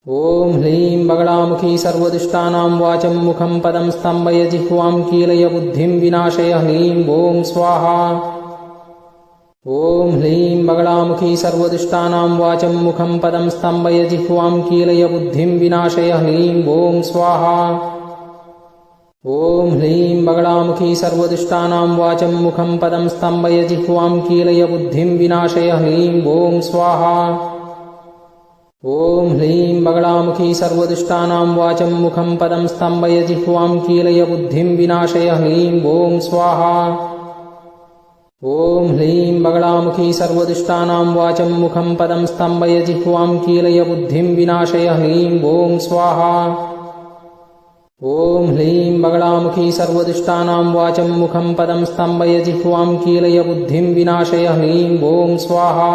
ॐ ह्रीं बगलामुखी सर्वदुष्टानां वाचं मुखं पदं स्तम्भय जिह्वां कीलय बुद्धिं विनाशय ह्रीं ॐ स्वाहा। ॐ ह्रीं बगलामुखी सर्वदुष्टानां वाचं मुखं पदं स्तम्भय जिह्वां कीलय बुद्धिं विनाशय ह्रीं ॐ स्वाहा। ॐ ह्रीं बगलामुखी सर्वदुष्टानां वाचं मुखं पदं स्तम्भय जिह्वां कीलय बुद्धिं विनाशय ह्रीं ॐ स्वाहा। ॐ ह्रीं बगलामुखी सर्वदुष्टानां वाचं मुखं पदं स्तम्भय जिह्वां कीलय बुद्धिं विनाशय ह्रीं ॐ स्वाहा। ॐ ह्रीं बगलामुखी सर्वदुष्टानां वाचं मुखं पदं स्तम्भय जिह्वां कीलय बुद्धिं विनाशय ह्रीं ॐ स्वाहा। ॐ ह्रीं बगलामुखी सर्वदुष्टानां वाचं मुखं पदं स्तम्भय जिह्वां कीलय बुद्धिं विनाशय ह्रीं ॐ स्वाहा।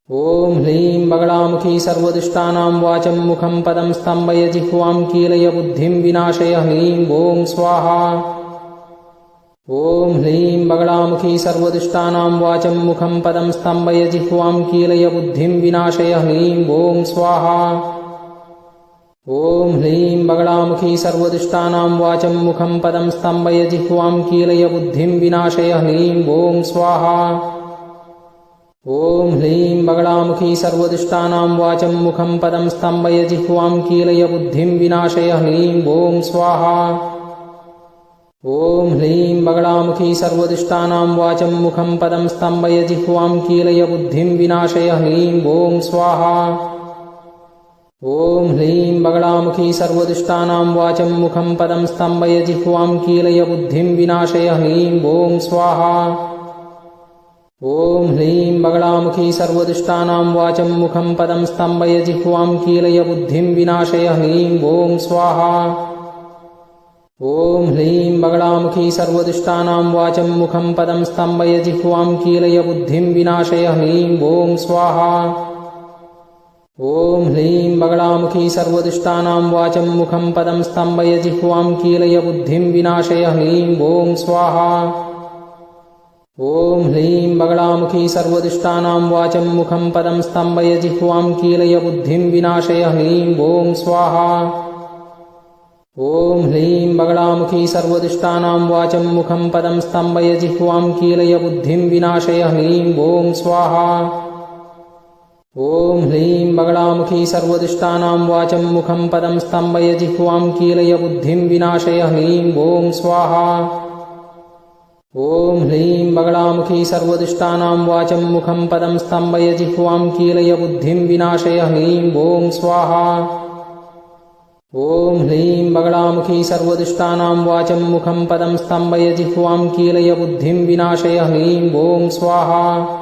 ॐ ह्रीं बगलामुखी सर्वदुष्टानां वाचं मुखं पदं स्तम्भय जिह्वां कीलय बुद्धिं विनाशय ह्रीं ॐ स्वाहा। ॐ ह्रीं बगलामुखी सर्वदुष्टानां वाचं मुखं पदं स्तम्भय जिह्वां कीलय बुद्धिं विनाशय ह्रीं ॐ स्वाहा। ॐ ह्रीं बगलामुखी सर्वदुष्टानां वाचं मुखं पदं स्तम्भय जिह्वां कीलय बुद्धिं विनाशय ह्रीं ॐ स्वाहा। ॐ ह्रीं बगलामुखी सर्वदुष्टानां वाचं मुखं पदं स्तम्भय जिह्वां कीलय बुद्धिं विनाशय ह्रीं ॐ स्वाहा। ॐ ह्रीं बगलामुखी सर्वदुष्टानां वाचं मुखं पदं स्तम्भय जिह्वां कीलय बुद्धिं विनाशय ह्रीं ॐ स्वाहा। ॐ ह्रीं बगलामुखी सर्वदुष्टानां वाचं मुखं पदं स्तम्भय जिह्वां कीलय बुद्धिं विनाशय ह्रीं ॐ स्वाहा। ॐ ह्रीं बगलामुखी सर्वदुष्टानां वाचं मुखं पदं स्तम्भय जिह्वां कीलय बुद्धिं विनाशय ह्रीं ॐ स्वाहा। ॐ ह्रीं बगलामुखी सर्वदुष्टानां वाचं मुखं पदं स्तम्भय जिह्वां कीलय बुद्धिं विनाशय ह्रीं ॐ स्वाहा। ॐ ह्रीं बगलामुखी सर्वदुष्टानां वाचं मुखं पदं स्तम्भय जिह्वां कीलय बुद्धिं विनाशय ह्रीं ॐ स्वाहा। ॐ ह्रीं बगलामुखी सर्वदुष्टानां वाचं मुखं पदं स्तम्भय जिह्वां कीलय बुद्धिं विनाशय ह्रीं ॐ स्वाहा। ॐ ह्रीं बगलामुखी सर्वदुष्टानां वाचं मुखं पदं स्तम्भय जिह्वां कीलय बुद्धिं विनाशय ह्रीं ॐ स्वाहा। ॐ ह्रीं बगलामुखी सर्वदुष्टानां वाचं मुखं पदं स्तम्भय जिह्वां कीलय बुद्धिं विनाशय ह्रीं ॐ स्वाहा। ॐ ह्रीं बगलामुखी सर्वदुष्टानां वाचं मुखं पदं स्तम्भय जिह्वां कीलय बुद्धिं विनाशय ह्रीं ॐ स्वाहा। ॐ ह्रीं बगलामुखी सर्वदुष्टानां वाचं मुखं पदं स्तम्भय जिह्वां कीलय बुद्धिं विनाशय ह्रीं ॐ स्वाहा।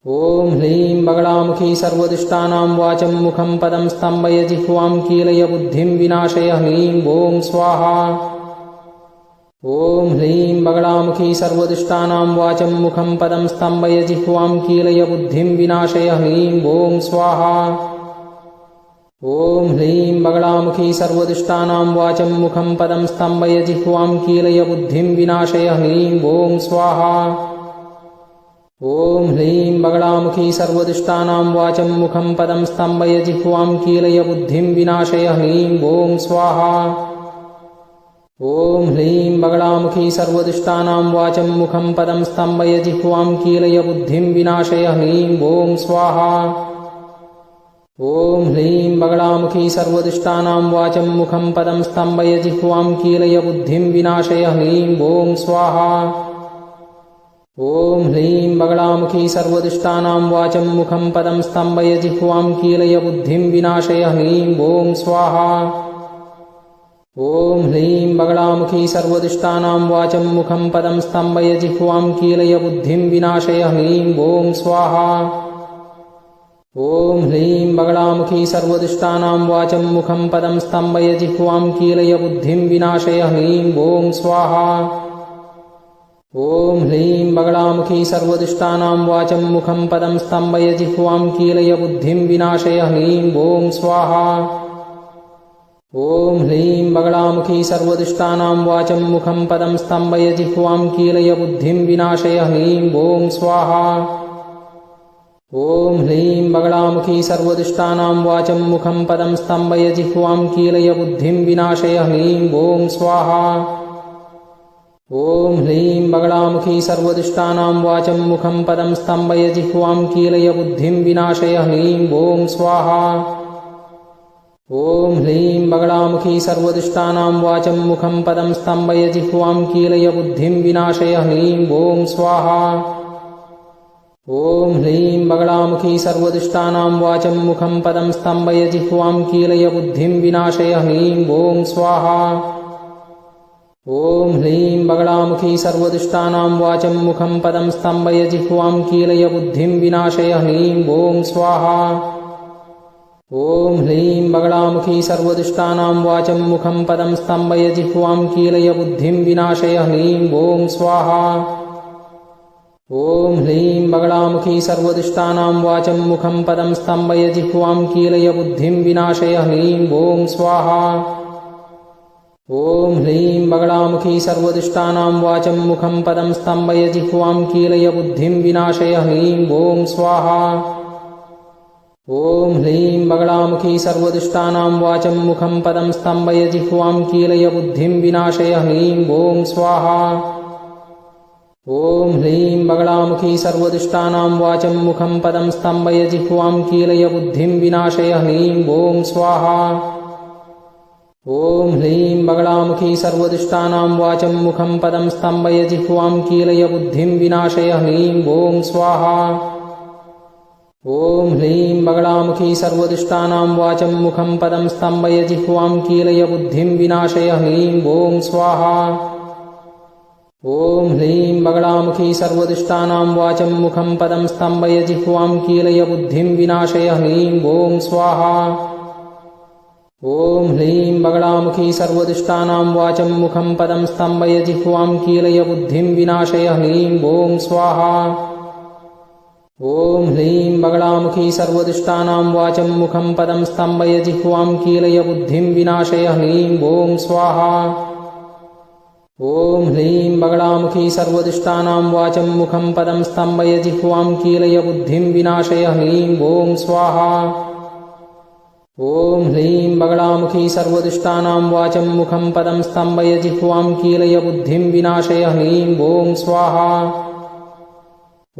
ॐ ह्रीं बगलामुखी सर्वदुष्टानां वाचं मुखं पदं स्तम्भय जिह्वां कीलय बुद्धिं विनाशय ह्रीं ॐ स्वाहा। ॐ ह्रीं बगलामुखी सर्वदुष्टानां वाचं मुखं पदं स्तम्भय जिह्वां कीलय बुद्धिं विनाशय ह्रीं ॐ स्वाहा। ॐ ह्रीं बगलामुखी सर्वदुष्टानां वाचं मुखं पदं स्तम्भय जिह्वां कीलय बुद्धिं विनाशय ह्रीं ॐ स्वाहा। ॐ ह्रीं बगलामुखी सर्वदुष्टानां वाचं मुखं पदं स्तम्भय जिह्वां कीलय बुद्धिं विनाशय ह्रीं ॐ स्वाहा। ॐ ह्रीं बगलामुखी सर्वदुष्टानां वाचं मुखं पदं स्तम्भय जिह्वां कीलय बुद्धिं विनाशय ह्रीं ॐ स्वाहा। ॐ ह्रीं बगलामुखी सर्वदुष्टानां वाचं मुखं पदं स्तम्भय जिह्वां कीलय बुद्धिं विनाशय ह्रीं ॐ स्वाहा। ॐ ह्रीं बगलामुखी सर्वदुष्टानां वाचं मुखं पदं स्तम्भय जिह्वां कीलय बुद्धिं विनाशय ह्रीं ॐ स्वाहा। ॐ ह्रीं बगलामुखी सर्वदुष्टानां वाचं मुखं पदं स्तम्भय जिह्वां कीलय बुद्धिं विनाशय ह्रीं ॐ स्वाहा। ॐ ह्रीं बगलामुखी सर्वदुष्टानां वाचं मुखं पदं स्तम्भय जिह्वां कीलय बुद्धिं विनाशय ह्रीं ॐ स्वाहा। ॐ ह्रीं बगलामुखी सर्वदुष्टानां वाचं मुखं पदं स्तम्भय जिह्वां कीलय बुद्धिं विनाशय ह्रीं ॐ स्वाहा। ॐ ह्रीं बगलामुखी सर्वदुष्टानां वाचं मुखं पदं स्तम्भय जिह्वां कीलय बुद्धिं विनाशय ह्रीं ॐ स्वाहा। ॐ ह्रीं बगलामुखी सर्वदुष्टानां वाचं मुखं पदं स्तम्भय जिह्वां कीलय बुद्धिं विनाशय ह्रीं ॐ स्वाहा ॐ ह्रीं बगलामुखी सर्वदुष्टानां वाचं मुखं पदं स्तम्भय जिह्वां कीलय बुद्धिं विनाशय ह्रीं ॐ स्वाहा ॐ ह्रीं बगलामुखी सर्वदुष्टानां वाचं मुखं पदं स्तम्भय जिह्वां कीलय बुद्धिं विनाशय ह्रीं ॐ स्वाहा ॐ ह्रीं बगलामुखी सर्वदुष्टानां वाचं मुखं पदं स्तम्भय जिह्वां कीलय बुद्धिं विनाशय ह्रीं ॐ स्वाहा ॐ ह्रीं बगलामुखी सर्वदुष्टानां वाचं मुखं पदं स्तम्भय जिह्वां कीलय बुद्धिं विनाशय ह्रीं ॐ स्वाहा ॐ ह्रीं बगलामुखी सर्वदुष्टानां वाचं मुखं पदं स्तम्भय जिह्वां कीलय बुद्धिं विनाशय ह्रीं ॐ स्वाहा ॐ ह्रीं बगलामुखी सर्वदुष्टानां वाचं मुखं पदं स्तम्भय जिह्वां कीलय बुद्धिं विनाशय ह्रीं ॐ स्वाहा ॐ ह्रीं बगलामुखी सर्वदुष्टानां वाचं मुखं पदं स्तम्भय जिह्वां कीलय बुद्धिं विनाशय ह्रीं ॐ स्वाहा ॐ ह्रीं बगलामुखी सर्वदुष्टानां वाचं मुखं पदं स्तम्भय जिह्वां कीलय बुद्धिं विनाशय ह्रीं ॐ स्वाहा ॐ ह्रीं बगलामुखी सर्वदुष्टानां वाचं मुखं पदं स्तम्भय जिह्वां कीलय बुद्धिं विनाशय ह्रीं ॐ स्वाहा ॐ ह्रीं बगलामुखी सर्वदुष्टानां वाचं मुखं पदं स्तम्भय जिह्वां कीलय बुद्धिं विनाशय ह्रीं ॐ स्वाहा ॐ ह्रीं बगलामुखी सर्वदुष्टानां वाचं मुखं पदं स्तम्भय जिह्वां कीलय बुद्धिं विनाशय ह्रीं ॐ स्वाहा ॐ ह्रीं बगलामुखी सर्वदुष्टानां वाचं मुखं पदं स्तम्भय जिह्वां कीलय बुद्धिं विनाशय ह्रीं ॐ स्वाहा ॐ ह्रीं बगलामुखी सर्वदुष्टानां वाचं मुखं पदं स्तम्भय जिह्वां कीलय बुद्धिं विनाशय ह्रीं ॐ स्वाहा ॐ ह्रीं बगलामुखी सर्वदुष्टानां वाचं मुखं पदं स्तम्भय जिह्वां कीलय बुद्धिं विनाशय ह्रीं ॐ स्वाहा ॐ ह्रीं बगलामुखी सर्वदुष्टानां वाचं मुखं पदं स्तम्भय जिह्वां कीलय बुद्धिं विनाशय ह्रीं ॐ स्वाहा ॐ ह्रीं बगलामुखी सर्वदुष्टानां वाचं मुखं पदं स्तम्भय जिह्वां कीलय बुद्धिं विनाशय ह्रीं ॐ स्वाहा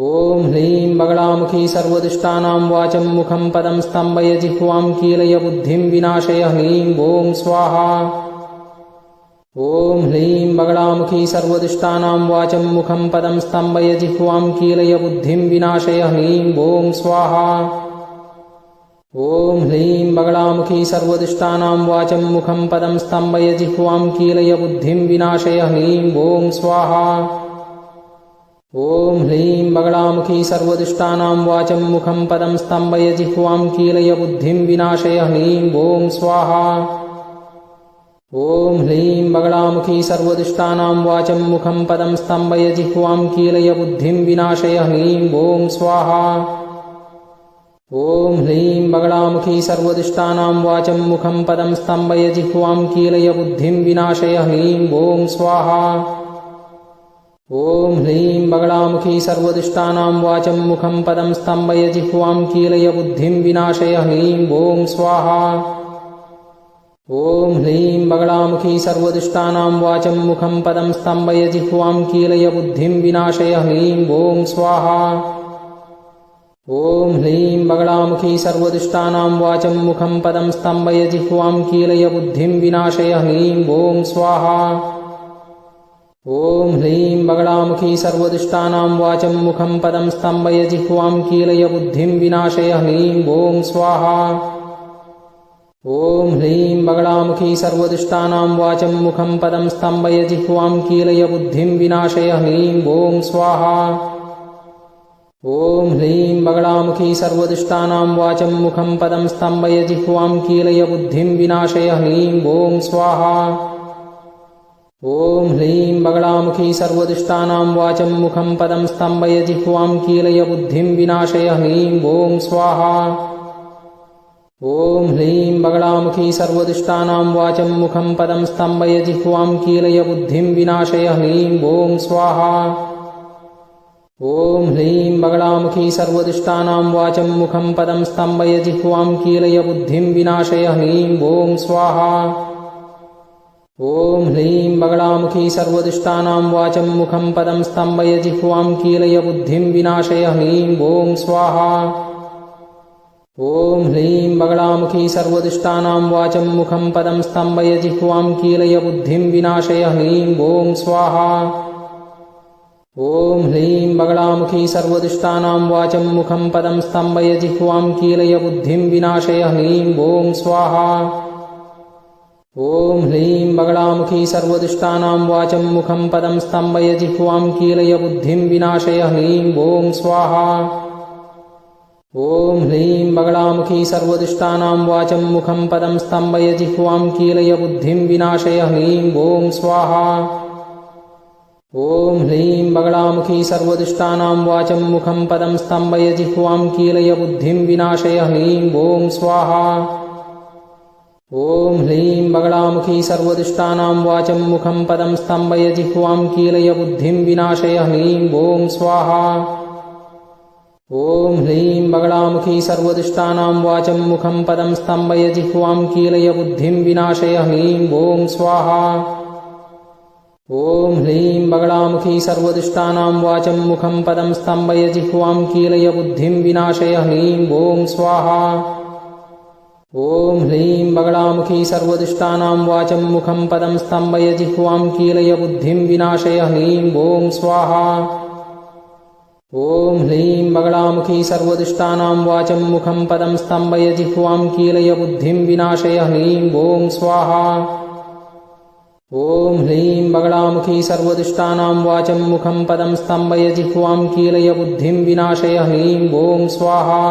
ॐ ह्रीं बगलामुखी सर्वदुष्टानां वाचं मुखं पदं स्तम्भय जिह्वां कीलय बुद्धिं विनाशय ह्रीं ॐ स्वाहा ॐ ह्रीं बगलामुखी सर्वदुष्टानां वाचं मुखं पदं स्तम्भय जिह्वां कीलय बुद्धिं विनाशय ह्रीं ॐ स्वाहा ॐ ह्रीं बगलामुखी सर्वदुष्टानां वाचं मुखं पदं स्तम्भय जिह्वां कीलय बुद्धिं विनाशय ह्रीं ॐ स्वाहा ॐ ह्रीं बगलामुखी सर्वदुष्टानां वाचं मुखं पदं स्तम्भय जिह्वां कीलय बुद्धिं विनाशय ह्रीं ॐ स्वाहा ॐ ह्रीं बगलामुखी सर्वदुष्टानां वाचं मुखं पदं स्तम्भय जिह्वां कीलय बुद्धिं विनाशय ह्रीं ॐ स्वाहा ॐ ह्रीं बगलामुखी सर्वदुष्टानां वाचं मुखं पदं स्तम्भय जिह्वां कीलय बुद्धिं विनाशय ह्रीं ॐ स्वाहा ॐ ह्रीं बगलामुखी सर्वदुष्टानां वाचं मुखं पदं स्तम्भय जिह्वां कीलय बुद्धिं विनाशय ह्रीं ॐ स्वाहा ॐ ह्रीं बगलामुखी सर्वदुष्टानां वाचं मुखं पदं स्तम्भय जिह्वां कीलय बुद्धिं विनाशय ह्रीं ॐ स्वाहा ॐ ह्रीं बगलामुखी सर्वदुष्टानां वाचं मुखं पदं स्तम्भय जिह्वां कीलय बुद्धिं विनाशय ह्रीं ॐ स्वाहा ॐ ह्रीं बगलामुखी सर्वदुष्टानां वाचं मुखं पदं स्तम्भय जिह्वां कीलय बुद्धिं विनाशय ह्रीं ॐ स्वाहा ॐ ह्रीं बगलामुखी सर्वदुष्टानां वाचं मुखं पदं स्तम्भय जिह्वां कीलय बुद्धिं विनाशय ह्रीं ॐ स्वाहा ॐ ह्रीं बगलामुखी सर्वदुष्टानां वाचं मुखं पदं स्तम्भय जिह्वां कीलय बुद्धिं विनाशय ह्रीं ॐ स्वाहा ॐ ह्रीं बगलामुखी सर्वदुष्टानां वाचं मुखं पदं स्तम्भय जिह्वां कीलय बुद्धिं विनाशय ह्रीं ॐ स्वाहा ॐ ह्रीं बगलामुखी सर्वदुष्टानां वाचं मुखं पदं स्तम्भय जिह्वां कीलय बुद्धिं विनाशय ह्रीं ॐ स्वाहा ॐ ह्लीं बगलामुखी सर्वदुष्टानां वाचं मुखं पदं स्तम्भय जिह्वां कीलय बुद्धिं विनाशय ह्लीं ॐ स्वाहा। ॐ ह्लीं बगलामुखी सर्वदुष्टानां वाचं मुखं पदं स्तम्भय जिह्वां कीलय बुद्धिं विनाशय ह्लीं ॐ स्वाहा। ॐ ह्लीं बगलामुखी सर्वदुष्टानां वाचं मुखं पदं स्तम्भय जिह्वां कीलय बुद्धिं विनाशय ह्लीं ॐ स्वाहा। ॐ ह्लीं बगलामुखी सर्वदुष्टानां वाचं मुखं पदं स्तम्भय जिह्वां कीलय बुद्धिं विनाशय ह्लीं ॐ स्वाहा। ॐ ह्लीं बगलामुखी सर्वदुष्टानां वाचं मुखं पदं स्तम्भय जिह्वां कीलय बुद्धिं विनाशय ह्लीं ॐ स्वाहा। ॐ ह्लीं बगलामुखी सर्वदुष्टानां वाचं मुखं पदं स्तम्भय जिह्वां कीलय बुद्धिं विनाशय ह्लीं ॐ स्वाहा। ॐ ह्लीं बगलामुखी सर्वदुष्टानां वाचं मुखं पदं स्तम्भय जिह्वां कीलय बुद्धिं विनाशय ह्लीं ॐ स्वाहा। ॐ ह्लीं बगलामुखी सर्वदुष्टानां वाचं मुखं पदं स्तम्भय जिह्वां कीलय बुद्धिं विनाशय ह्लीं ॐ स्वाहा। ॐ ह्लीं बगलामुखी सर्वदुष्टानां वाचं मुखं पदं स्तम्भय जिह्वां कीलय बुद्धिं विनाशय ह्लीं ॐ स्वाहा। ॐ ह्लीं बगलामुखी सर्वदुष्टानां वाचं मुखं पदं स्तम्भय जिह्वां कीलय बुद्धिं विनाशय ह्लीं ॐ स्वाहा। ॐ ह्लीं बगलामुखी सर्वदुष्टानां वाचं मुखं पदं स्तम्भय जिह्वां कीलय बुद्धिं विनाशय ह्लीं ॐ स्वाहा। ॐ ह्लीं बगलामुखी सर्वदुष्टानां वाचं मुखं पदं स्तम्भय जिह्वां कीलय बुद्धिं विनाशय ह्लीं ॐ स्वाहा। ॐ ह्लीं बगलामुखी सर्वदुष्टानां वाचं मुखं पदं स्तम्भय जिह्वां कीलय बुद्धिं विनाशय ह्लीं ॐ स्वाहा।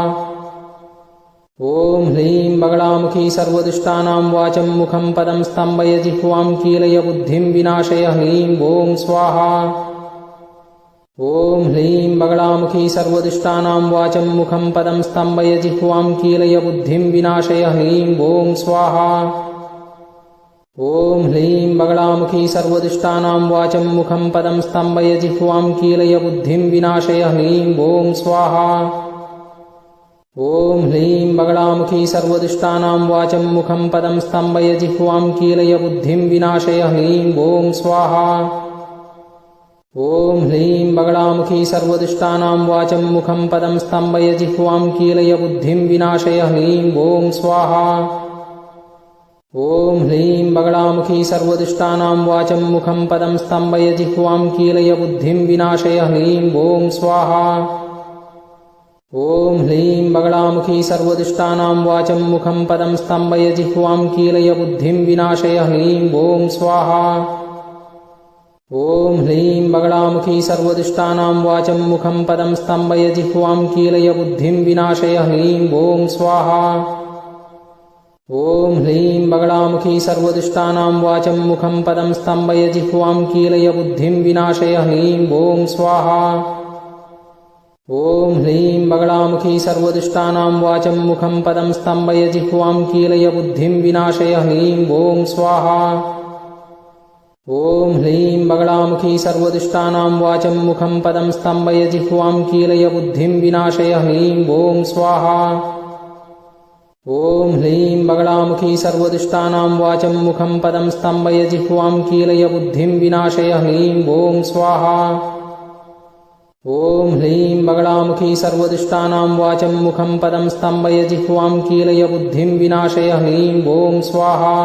ॐ ह्लीं बगलामुखी सर्वदुष्टानां वाचं मुखं पदं स्तम्भय जिह्वां कीलय बुद्धिं विनाशय ह्लीं ॐ स्वाहा। ॐ ह्लीं बगलामुखी सर्वदुष्टानां वाचं मुखं पदं स्तम्भय जिह्वां कीलय बुद्धिं विनाशय ह्लीं ॐ स्वाहा। ॐ ह्लीं बगलामुखी सर्वदुष्टानां वाचं मुखं पदं स्तम्भय जिह्वां कीलय बुद्धिं विनाशय ह्लीं ॐ स्वाहा। ॐ ह्लीं बगलामुखी सर्वदुष्टानां वाचं मुखं पदं स्तम्भय जिह्वां कीलय बुद्धिं विनाशय ह्लीं ॐ स्वाहा। ॐ ह्लीं बगलामुखी सर्वदुष्टानां वाचं मुखं पदं स्तम्भय जिह्वां कीलय बुद्धिं विनाशय ह्लीं ॐ स्वाहा। ॐ ह्लीं बगलामुखी सर्वदुष्टानां वाचं मुखं पदं स्तम्भय जिह्वां कीलय बुद्धिं विनाशय ह्लीं ॐ स्वाहा। ॐ ह्लीं बगलामुखी सर्वदुष्टानां वाचं मुखं पदं स्तम्भय जिह्वां कीलय बुद्धिं विनाशय ह्लीं ॐ स्वाहा। ॐ ह्लीं बगलामुखी सर्वदुष्टानां वाचं मुखं पदं स्तम्भय जिह्वां कीलय बुद्धिं विनाशय ह्लीं ॐ स्वाहा। ॐ ह्लीं बगलामुखी सर्वदुष्टानां वाचं मुखं पदं स्तम्भय जिह्वां कीलय बुद्धिं विनाशय ह्लीं ॐ स्वाहा। ॐ ह्लीं बगलामुखी सर्वदुष्टानां वाचं मुखं पदं स्तम्भय जिह्वां कीलय बुद्धिं विनाशय ह्लीं ॐ स्वाहा। ॐ ह्लीं बगलामुखी सर्वदुष्टानां वाचं मुखं पदं स्तम्भय जिह्वां कीलय बुद्धिं विनाशय ह्लीं ॐ स्वाहा। ॐ ह्लीं बगलामुखी सर्वदुष्टानां वाचं मुखं पदं स्तम्भय जिह्वां कीलय बुद्धिं विनाशय ह्लीं ॐ स्वाहा। ॐ ह्लीं बगलामुखी सर्वदुष्टानां वाचं मुखं पदं स्तम्भय जिह्वां कीलय बुद्धिं विनाशय ह्लीं ॐ स्वाहा।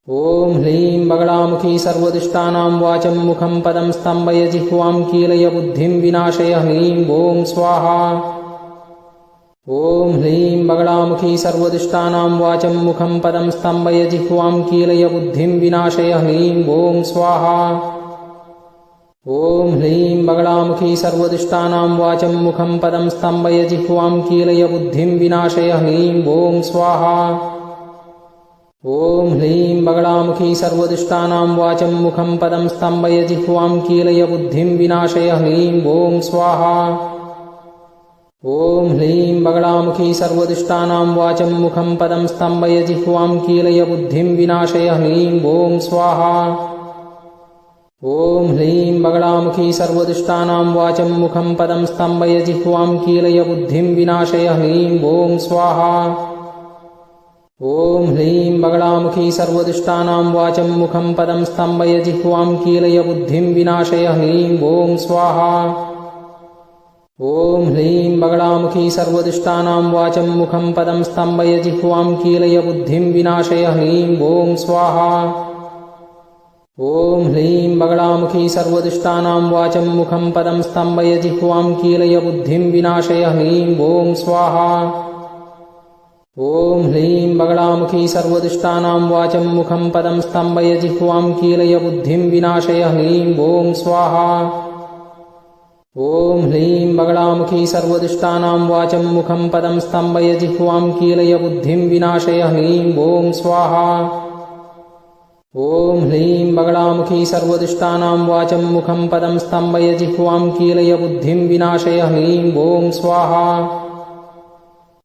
ॐ ह्लीं बगलामुखी सर्वदुष्टानां वाचं मुखं पदं स्तम्भय जिह्वां कीलय बुद्धिं विनाशय ह्लीं ॐ स्वाहा। ॐ ह्लीं बगलामुखी सर्वदुष्टानां वाचं मुखं पदं स्तम्भय जिह्वां कीलय बुद्धिं विनाशय ह्लीं ॐ स्वाहा। ॐ ह्लीं बगलामुखी सर्वदुष्टानां वाचं मुखं पदं स्तम्भय जिह्वां कीलय बुद्धिं विनाशय ह्लीं ॐ स्वाहा। ॐ ह्लीं बगलामुखी सर्वदुष्टानां वाचं मुखं पदं स्तम्भय जिह्वां कीलय बुद्धिं विनाशय ह्लीं ॐ स्वाहा। ॐ ह्लीं बगलामुखी सर्वदुष्टानां वाचं मुखं पदं स्तम्भय जिह्वां कीलय बुद्धिं विनाशय ह्लीं ॐ स्वाहा। ॐ ह्लीं बगलामुखी सर्वदुष्टानां वाचं मुखं पदं स्तम्भय जिह्वां कीलय बुद्धिं विनाशय ह्लीं ॐ स्वाहा। ॐ ह्लीं बगलामुखी सर्वदुष्टानां वाचं मुखं पदं स्तम्भय जिह्वां कीलय बुद्धिं विनाशय ह्लीं ॐ स्वाहा। ॐ ह्लीं बगलामुखी सर्वदुष्टानां वाचं मुखं पदं स्तम्भय जिह्वां कीलय बुद्धिं विनाशय ह्लीं ॐ स्वाहा। ॐ ह्लीं बगलामुखी सर्वदुष्टानां वाचं मुखं पदं स्तम्भय जिह्वां कीलय बुद्धिं विनाशय ह्लीं ॐ स्वाहा। ॐ ह्लीं बगलामुखी सर्वदुष्टानां वाचं मुखं पदं स्तम्भय जिह्वां कीलय बुद्धिं विनाशय ह्लीं ॐ स्वाहा। ॐ ह्लीं बगलामुखी सर्वदुष्टानां वाचं मुखं पदं स्तम्भय जिह्वां कीलय बुद्धिं विनाशय ह्लीं ॐ स्वाहा। ॐ ह्लीं बगलामुखी सर्वदुष्टानां वाचं मुखं पदं स्तम्भय जिह्वां कीलय बुद्धिं विनाशय ह्लीं ॐ स्वाहा।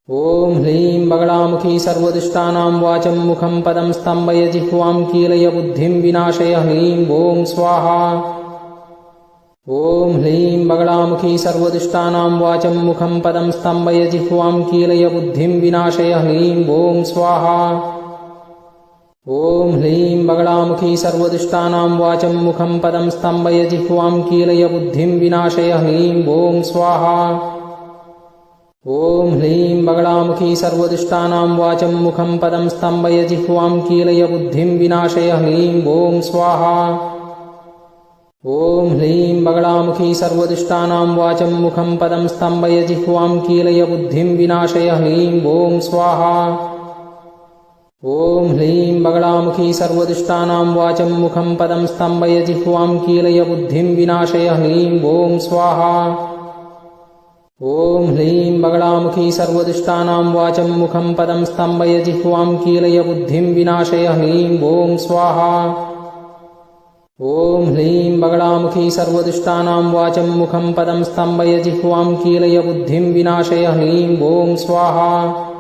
ॐ ह्लीं बगलामुखी सर्वदुष्टानां वाचं मुखं पदं स्तम्भय जिह्वां कीलय बुद्धिं विनाशय ह्लीं ॐ स्वाहा। ॐ ह्लीं बगलामुखी सर्वदुष्टानां वाचं मुखं पदं स्तम्भय जिह्वां कीलय बुद्धिं विनाशय ह्लीं ॐ स्वाहा। ॐ ह्लीं बगलामुखी सर्वदुष्टानां वाचं मुखं पदं स्तम्भय जिह्वां कीलय बुद्धिं विनाशय ह्लीं ॐ स्वाहा। ॐ ह्लीं बगलामुखी सर्वदुष्टानां वाचं मुखं पदं स्तम्भय जिह्वां कीलय बुद्धिं विनाशय ह्लीं ॐ स्वाहा। ॐ ह्लीं बगलामुखी सर्वदुष्टानां वाचं मुखं पदं स्तम्भय जिह्वां कीलय बुद्धिं विनाशय ह्लीं ॐ स्वाहा। ॐ ह्लीं बगलामुखी सर्वदुष्टानां वाचं मुखं पदं स्तम्भय जिह्वां कीलय बुद्धिं विनाशय ह्लीं ॐ स्वाहा। ॐ ह्लीं बगलामुखी सर्वदुष्टानां वाचं मुखं पदं स्तम्भय जिह्वां कीलय बुद्धिं विनाशय ह्लीं ॐ स्वाहा। ॐ ह्लीं बगलामुखी सर्वदुष्टानां वाचं मुखं पदं स्तम्भय जिह्वां कीलय बुद्धिं विनाशय ह्लीं ॐ स्वाहा।